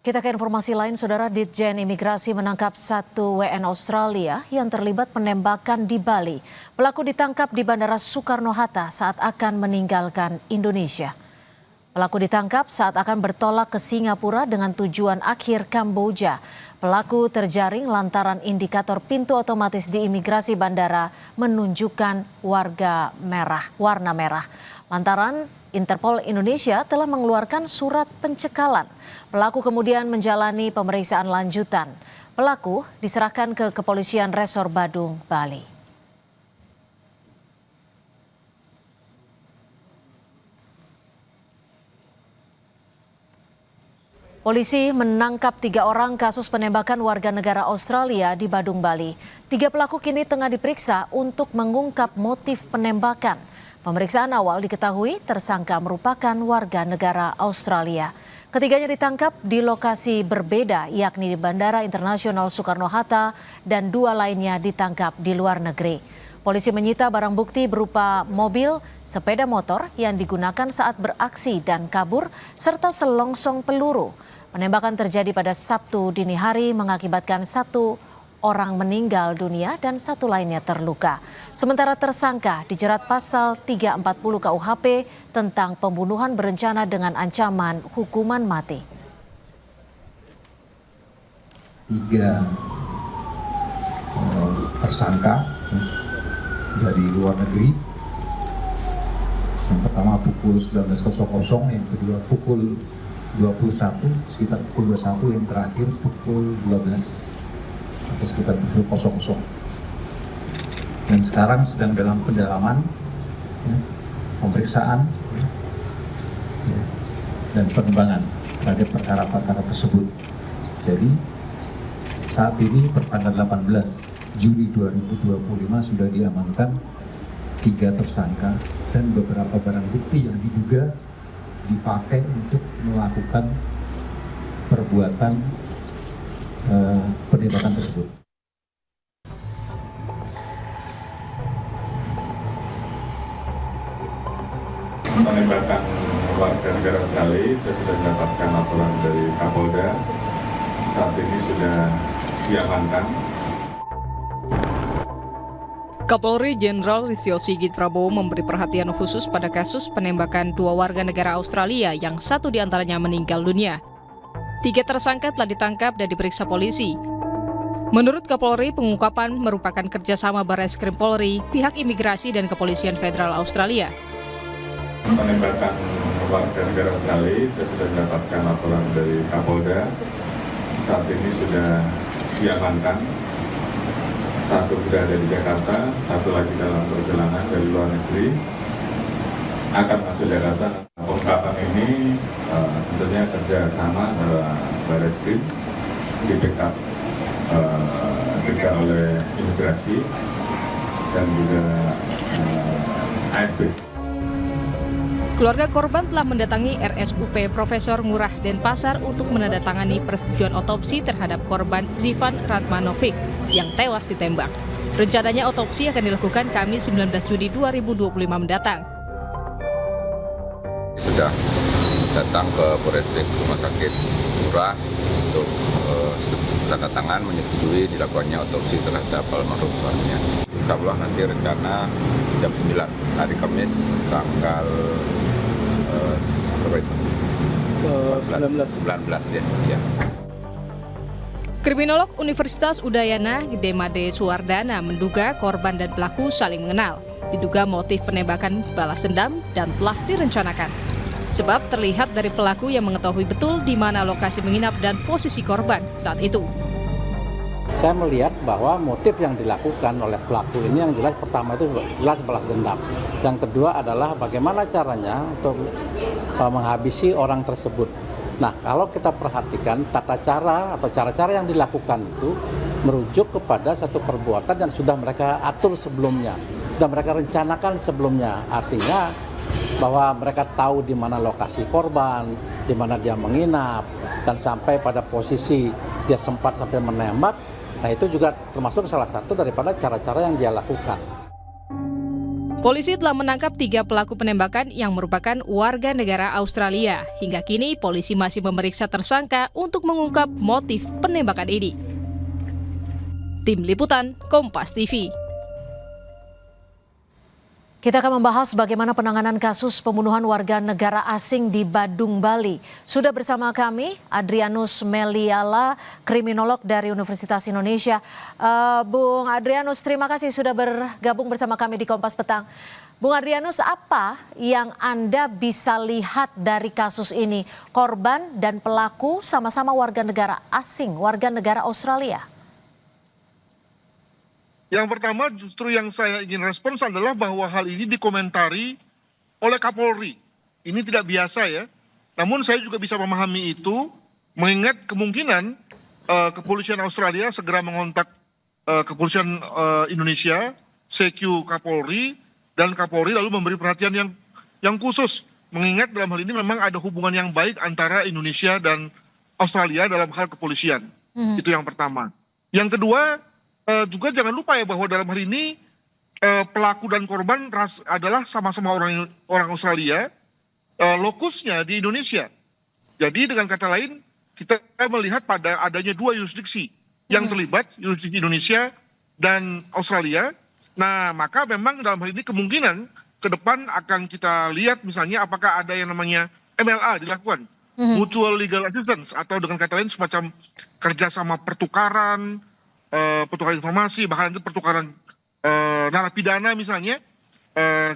Kita ke informasi lain, Saudara. Ditjen Imigrasi menangkap satu WNA Australia yang terlibat penembakan di Bali. Pelaku ditangkap di Bandara Soekarno-Hatta saat akan meninggalkan Indonesia. Pelaku ditangkap saat akan bertolak ke Singapura dengan tujuan akhir Kamboja. Pelaku terjaring lantaran indikator pintu otomatis di imigrasi bandara menunjukkan warna merah. Lantaran Interpol Indonesia telah mengeluarkan surat pencekalan. Pelaku kemudian menjalani pemeriksaan lanjutan. Pelaku diserahkan ke Kepolisian Resor Badung, Bali. Polisi menangkap 3 orang kasus penembakan warga negara Australia di Badung, Bali. 3 pelaku kini tengah diperiksa untuk mengungkap motif penembakan. Pemeriksaan awal diketahui tersangka merupakan warga negara Australia. Ketiganya ditangkap di lokasi berbeda, yakni di Bandara Internasional Soekarno-Hatta, dan 2 lainnya ditangkap di luar negeri. Polisi menyita barang bukti berupa mobil, sepeda motor yang digunakan saat beraksi dan kabur, serta selongsong peluru. Penembakan terjadi pada Sabtu dini hari mengakibatkan 1 orang meninggal dunia dan 1 lainnya terluka. Sementara tersangka dijerat pasal 340 KUHP tentang pembunuhan berencana dengan ancaman hukuman mati. 3 tersangka dari luar negeri. Yang pertama pukul 19.00, yang kedua pukul 21, sekitar pukul 21, yang terakhir pukul 12 atau sekitar pukul 00. Dan sekarang sedang dalam pendalaman, pemeriksaan dan pengembangan terhadap perkara-perkara tersebut. Jadi saat ini pertanggal 18 Juli 2025 sudah diamankan 3 tersangka dan beberapa barang bukti yang diduga dipakai untuk melakukan perbuatan penembakan tersebut. Penembakan warga negara Australia, saya sudah mendapatkan laporan dari Kapolda. Saat ini sudah diamankan. Kapolri Jenderal Listio Sigit Prabowo memberi perhatian khusus pada kasus penembakan 2 warga negara Australia yang 1 diantaranya meninggal dunia. 3 tersangka telah ditangkap dan diperiksa polisi. Menurut Kapolri, pengungkapan merupakan kerjasama Barreskrim Polri, pihak imigrasi dan Kepolisian Federal Australia. Penembakan warga negara Australia, saya sudah mendapatkan laporan dari Kapolda. Saat ini sudah diamankan. 1 berada di Jakarta, 1 lagi dalam perjalanan dari luar negeri akan masuk Jakarta. Pengungkapan ini tentunya kerjasama antara Barreskrim, di backup juga oleh imigrasi dan juga AFP. Keluarga korban telah mendatangi RSUP Profesor Ngurah Denpasar untuk menandatangani persetujuan otopsi terhadap korban Zivan Ratmanovic yang tewas ditembak. Rencananya otopsi akan dilakukan Kamis 19 Juni 2025 mendatang. Sudah datang ke Forensik Rumah Sakit Ngurah untuk tanda tangan menyetujui dilakukannya otopsi terhadap almarhum suaminya. Insya Allah nanti rencana jam 9 hari Kamis tanggal 19 ya. Kriminolog Universitas Udayana Demade Suwardana menduga korban dan pelaku saling mengenal. Diduga motif penembakan balas dendam dan telah direncanakan. Sebab terlihat dari pelaku yang mengetahui betul di mana lokasi menginap dan posisi korban saat itu. Saya melihat bahwa motif yang dilakukan oleh pelaku ini yang jelas pertama itu jelas balas dendam. Yang kedua adalah bagaimana caranya untuk menghabisi orang tersebut. Nah, kalau kita perhatikan tata cara atau cara-cara yang dilakukan itu merujuk kepada satu perbuatan yang sudah mereka atur sebelumnya, sudah mereka rencanakan sebelumnya. Artinya bahwa mereka tahu di mana lokasi korban, di mana dia menginap, dan sampai pada posisi dia sempat sampai menembak. Nah, itu juga termasuk salah satu daripada cara-cara yang dia lakukan. Polisi telah menangkap 3 pelaku penembakan yang merupakan warga negara Australia. Hingga kini, polisi masih memeriksa tersangka untuk mengungkap motif penembakan ini. Tim Liputan, Kompas TV. Kita akan membahas bagaimana penanganan kasus pembunuhan warga negara asing di Badung, Bali. Sudah bersama kami Adrianus Meliala, kriminolog dari Universitas Indonesia. Bung Adrianus, terima kasih sudah bergabung bersama kami di Kompas Petang. Bung Adrianus, apa yang Anda bisa lihat dari kasus ini? Korban dan pelaku sama-sama warga negara asing, warga negara Australia. Yang pertama justru yang saya ingin respons adalah bahwa hal ini dikomentari oleh Kapolri. Ini tidak biasa ya. Namun saya juga bisa memahami itu, mengingat kemungkinan kepolisian Australia segera mengontak kepolisian Indonesia, CQ Kapolri, dan Kapolri lalu memberi perhatian yang khusus. Mengingat dalam hal ini memang ada hubungan yang baik antara Indonesia dan Australia dalam hal kepolisian. Itu yang pertama. Yang kedua, juga jangan lupa ya bahwa dalam hal ini pelaku dan korban adalah sama-sama orang Australia, lokusnya di Indonesia. Jadi dengan kata lain kita melihat pada adanya 2 yurisdiksi yang terlibat, yurisdiksi Indonesia dan Australia. Nah maka memang dalam hal ini kemungkinan ke depan akan kita lihat misalnya apakah ada yang namanya MLA dilakukan, Mutual Legal Assistance, atau dengan kata lain semacam kerjasama pertukaran informasi, bahkan nanti pertukaran narapidana misalnya,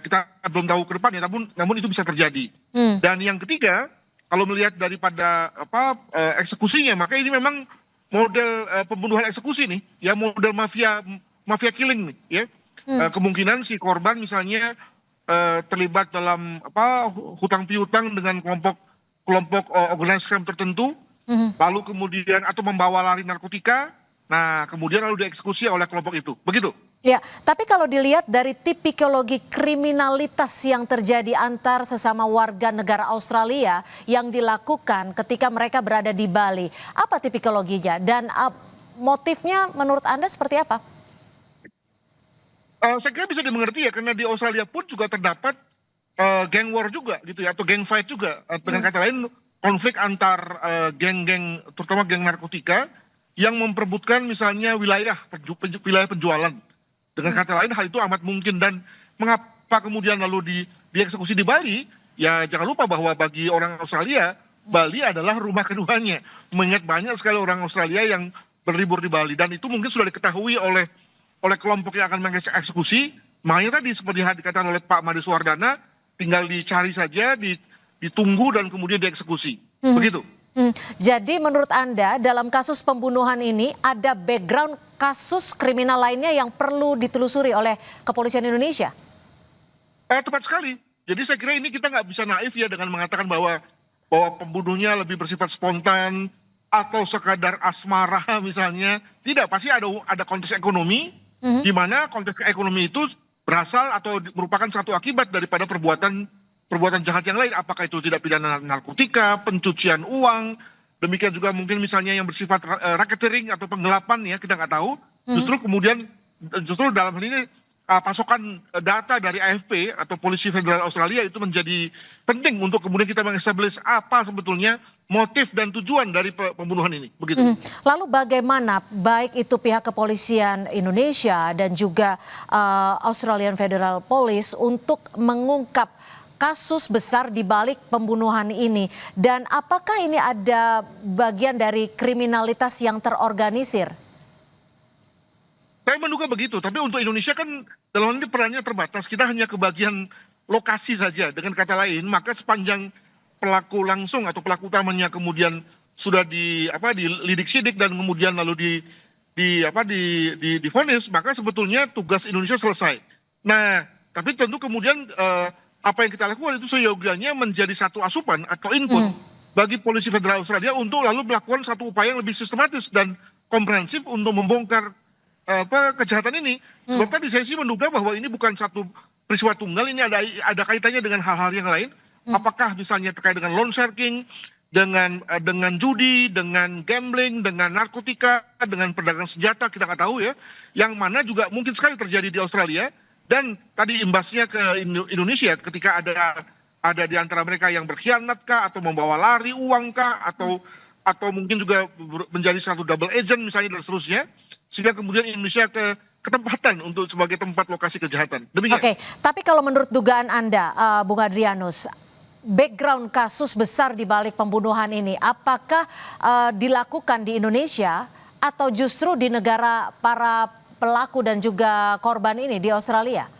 kita belum tahu ke depan ya, namun itu bisa terjadi. Dan yang ketiga, kalau melihat daripada eksekusinya, maka ini memang model pembunuhan eksekusi nih, ya model mafia killing nih, ya. Kemungkinan si korban misalnya terlibat dalam hutang piutang dengan kelompok organized crime tertentu, lalu kemudian atau membawa lari narkotika. Nah, kemudian lalu dieksekusi oleh kelompok itu. Begitu. Ya, tapi kalau dilihat dari tipikologi kriminalitas yang terjadi antar sesama warga negara Australia yang dilakukan ketika mereka berada di Bali, apa tipikologinya dan motifnya menurut Anda seperti apa? Saya kira bisa dimengerti ya, karena di Australia pun juga terdapat gang war juga gitu ya, atau gang fight juga. Dengan kata lain, konflik antar geng-geng, terutama geng narkotika, yang memperebutkan misalnya wilayah penjualan. Dengan kata lain hal itu amat mungkin. Dan mengapa kemudian lalu dieksekusi di Bali? Ya jangan lupa bahwa bagi orang Australia, Bali adalah rumah keduanya. Mengingat banyak sekali orang Australia yang berlibur di Bali. Dan itu mungkin sudah diketahui oleh kelompok yang akan mengeksekusi. Makanya tadi seperti dikatakan oleh Pak Made Suwardana, tinggal dicari saja, ditunggu dan kemudian dieksekusi. Begitu. Jadi menurut Anda dalam kasus pembunuhan ini ada background kasus kriminal lainnya yang perlu ditelusuri oleh kepolisian Indonesia? Tepat sekali. Jadi saya kira ini kita nggak bisa naif ya dengan mengatakan bahwa pembunuhnya lebih bersifat spontan atau sekadar asmara misalnya. Tidak, pasti ada konteks ekonomi, di mana konteks ekonomi itu berasal atau merupakan satu akibat daripada perbuatan jahat yang lain, apakah itu tidak pidana narkotika, pencucian uang, demikian juga mungkin misalnya yang bersifat racketeering atau penggelapan ya, kita nggak tahu. Justru dalam hal ini pasokan data dari AFP atau Polisi Federal Australia itu menjadi penting untuk kemudian kita mengestablish apa sebetulnya motif dan tujuan dari pembunuhan ini. Begitu. Lalu bagaimana baik itu pihak kepolisian Indonesia dan juga Australian Federal Police untuk mengungkap kasus besar di balik pembunuhan ini, dan apakah ini ada bagian dari kriminalitas yang terorganisir? Saya menduga begitu, tapi untuk Indonesia kan dalam hal ini perannya terbatas, kita hanya ke bagian lokasi saja. Dengan kata lain, maka sepanjang pelaku langsung atau pelaku utamanya kemudian sudah dilidik sidik dan kemudian lalu divonis, maka sebetulnya tugas Indonesia selesai. Nah, tapi tentu kemudian apa yang kita lakukan itu seyogianya menjadi satu asupan atau input bagi Polisi Federal Australia untuk lalu melakukan satu upaya yang lebih sistematis dan komprehensif untuk membongkar kejahatan ini. Sebab tadi saya sih menduga bahwa ini bukan satu peristiwa tunggal, ini ada kaitannya dengan hal-hal yang lain. Apakah misalnya terkait dengan loan sharking, dengan judi, dengan gambling, dengan narkotika, dengan perdagangan senjata, kita nggak tahu ya. Yang mana juga mungkin sekali terjadi di Australia. Dan tadi imbasnya ke Indonesia ketika ada di antara mereka yang berkhianat kah, atau membawa lari uang kah, atau mungkin juga menjadi satu double agent misalnya dan seterusnya, sehingga kemudian Indonesia ketempatan untuk sebagai tempat lokasi kejahatan. Demikian. Oke, tapi kalau menurut dugaan Anda, Bung Adrianus, background kasus besar di balik pembunuhan ini, apakah dilakukan di Indonesia atau justru di negara para pelaku dan juga korban ini di Australia?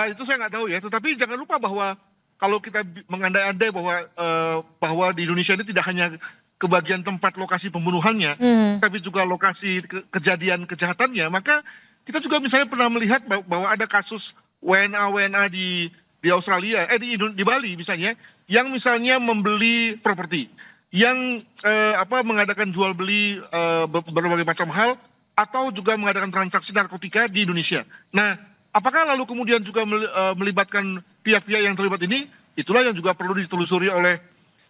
Itu saya nggak tahu ya, tetapi jangan lupa bahwa kalau kita mengandai-andai bahwa di Indonesia ini tidak hanya kebagian tempat lokasi pembunuhannya, tapi juga lokasi kejadian kejahatannya, maka kita juga misalnya pernah melihat bahwa ada kasus WNA di Australia, di Bali misalnya, yang misalnya membeli properti, yang mengadakan jual beli berbagai macam hal, atau juga mengadakan transaksi narkotika di Indonesia. Nah, apakah lalu kemudian juga melibatkan pihak-pihak yang terlibat ini? Itulah yang juga perlu ditelusuri oleh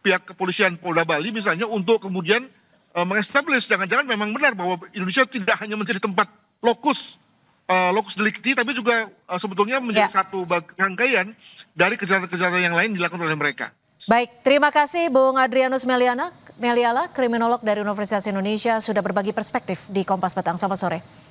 pihak kepolisian Polda Bali misalnya, untuk kemudian mengestablish jangan-jangan memang benar bahwa Indonesia tidak hanya menjadi tempat lokus delikti, tapi juga sebetulnya menjadi satu rangkaian dari kejahatan-kejahatan yang lain dilakukan oleh mereka. Baik, terima kasih Bung Adrianus Meliala, kriminolog dari Universitas Indonesia, sudah berbagi perspektif di Kompas Petang. Selamat sore.